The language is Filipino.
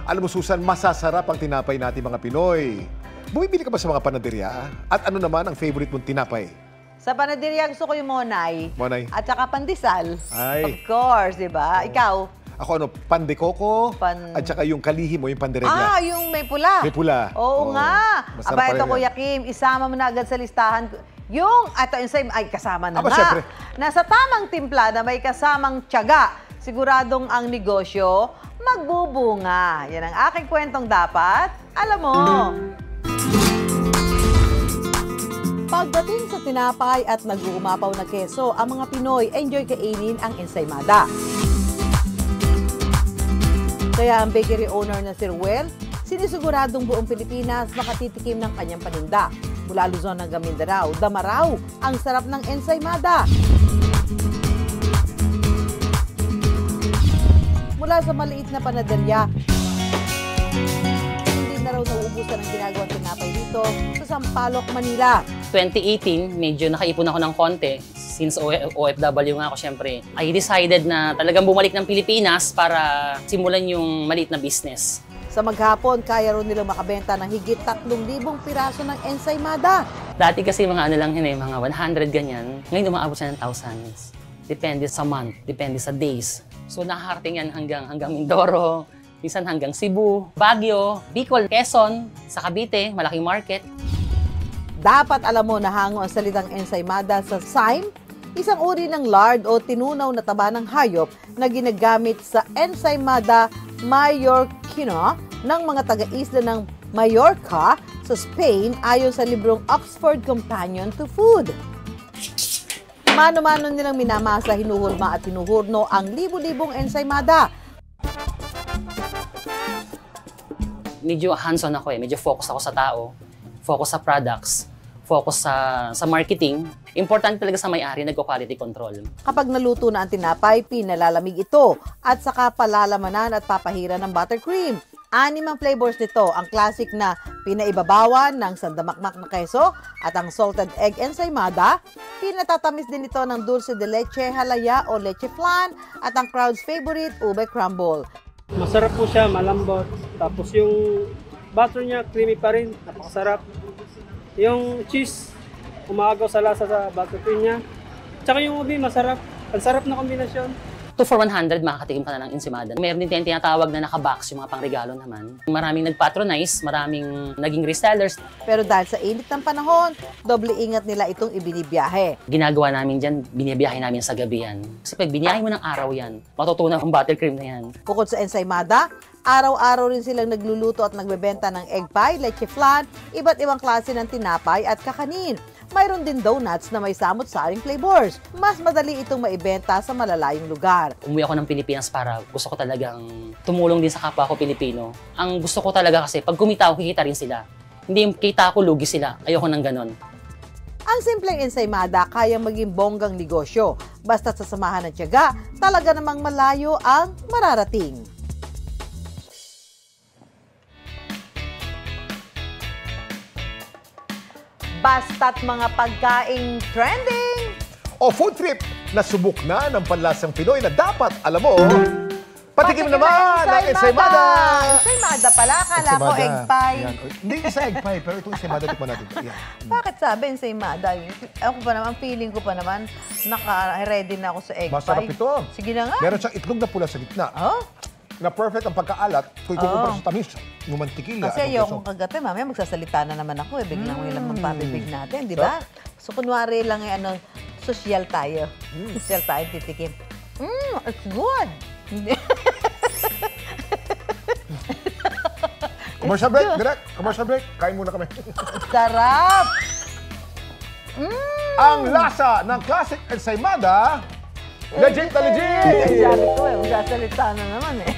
Alam mo, Susan, masasarap ang tinapay natin mga Pinoy. Bumibili ka ba sa mga panaderya? At ano naman ang favorite mong tinapay? Sa panaderia, gusto ko yung monay. Monay. At saka pandesal. Ay. Of course, di ba? Ikaw? Ako ano, pan de coco, at saka yung kalihim mo, yung pandereta. Ah, yung may pula. May pula. Oo nga. Masarap Aba, pa ito rin Kuya yan. Kim, isama mo na agad sa listahan. Yung, ito yung same, ay kasama na Aba, nga. syempre. Nasa tamang timpla na may kasamang tiyaga, siguradong ang negosyo magbubunga. Yan ang aking kwentong dapat. Alam mo. Pagdating sa tinapay at nag-uumapaw na keso, ang mga Pinoy enjoy kainin ang ensaymada. Kaya ang bakery owner na si Ruel, sinisiguradong buong Pilipinas makatitikim ng kanyang paninda. Mula Luzon hanggang Mindanao, damaraw ang sarap ng ensaymada. Mula sa maliit na panaderya, hindi na raw nauubusan ang ginagawang tinapay dito sa Sampaloc, Manila. 2018, medyo nakaipon ako ng konti. Since OFW nga ako, syempre, I decided na talagang bumalik ng Pilipinas para simulan yung maliit na business. Sa maghapon, kaya rin nilang makabenta ng higit 3,000 piraso ng ensaymada. Dati kasi mga ano lang yun eh, mga 100 ganyan. Ngayon umaabot siya ng thousands. Depende sa month, depende sa days. So nakakarating yan hanggang Mindoro, minsan hanggang Cebu, Baguio, Bicol, Quezon, sa Cavite, malaking market. Dapat alam mo na hango ang salitang ensaymada sa Sime, isang uri ng lard o tinunaw na taba ng hayop na ginagamit sa ensaymada mallorquina ng mga taga-isla ng Mallorca sa Spain ayon sa librong Oxford Companion to Food. Mano-mano nilang minamasa, hinuhulma at hinuhurno ang libu-libong ensaymada. Medyo hands-on ako eh, medyo focus ako sa tao, focus sa products, focus sa marketing. Importante talaga sa may-ari, nagko-quality control. Kapag naluto na ang tinapay, pinalalamig ito at saka palalamanan at papahira ng buttercream. 6 ang flavors nito, ang classic na pinaibabawan ng sandamakmak na keso at ang salted egg ensaymada. Pinatatamis din ito ng dulce de leche, halaya o leche flan at ang crowd's favorite, ube crumble. Masarap po siya, malambot. Tapos yung butter niya, creamy pa rin, napakasarap. Yung cheese, umagaw sa lasa sa buttercream niya. Tsaka yung ube, masarap. Ang sarap na kombinasyon. 2 for 100, makakatikim ka na ng ensaymada. Meron din tayong tinatawag na naka-box, yung mga pangregalo naman. Maraming nag-patronize, maraming naging resellers. Pero dahil sa init ng panahon, doble ingat nila itong ibinibiyahe. Ginagawa namin dyan, binibiyahe namin sa gabi yan. Kasi pag biniyahe mo ng araw yan, matutunaw ang buttercream na yan. Bukod sa ensaymada, araw-araw rin silang nagluluto at nagbebenta ng egg pie, leche flan, iba't ibang klase ng tinapay at kakanin. Mayroon din donuts na may samot-saring flavors. Mas madali itong maibenta sa malalayong lugar. Umuwi ako ng Pilipinas para gusto ko talagang tumulong din sa kapwa ko Pilipino. Ang gusto ko talaga kasi pag kumita ako, kikita rin sila. Hindi yung kita ako, lugi sila. Ayoko ng ganon. Ang simpleng ensaymada kayang maging bonggang negosyo. Basta sa samahan ng tiyaga, talaga namang malayo ang mararating. Basta't mga pagkaing trending! O food trip na subok na ng panlasang Pinoy na dapat, alam mo, patikim naman ng ensaymada! Ensaymada pala, akala ko egg pie. Yan. Hindi isa egg pie, pero itong ensaymada tikman natin. Yan. Bakit sabi ensaymada? Ako pa naman, feeling ko pa naman, naka-ready na ako sa egg pie. Masarap ito. Sige na nga. Meron siyang itlog na pula sa gitna. Oh? Na perfect ang pagkaalat kung ikukumpara sa tamis. Yung mantikilya. Kasi ayokong kagatin, mamaya magsasalita na naman ako eh. Biglang may lang magpapibig natin, di ba? So kunwari lang eh, social tayo. Social tayo titikim. It's good! Commercial break, direct. Commercial break. Kain muna kami. Sarap! Ang lasa ng classic ensaymada, legit na legit! Sabi ko eh, magsasalita na naman eh.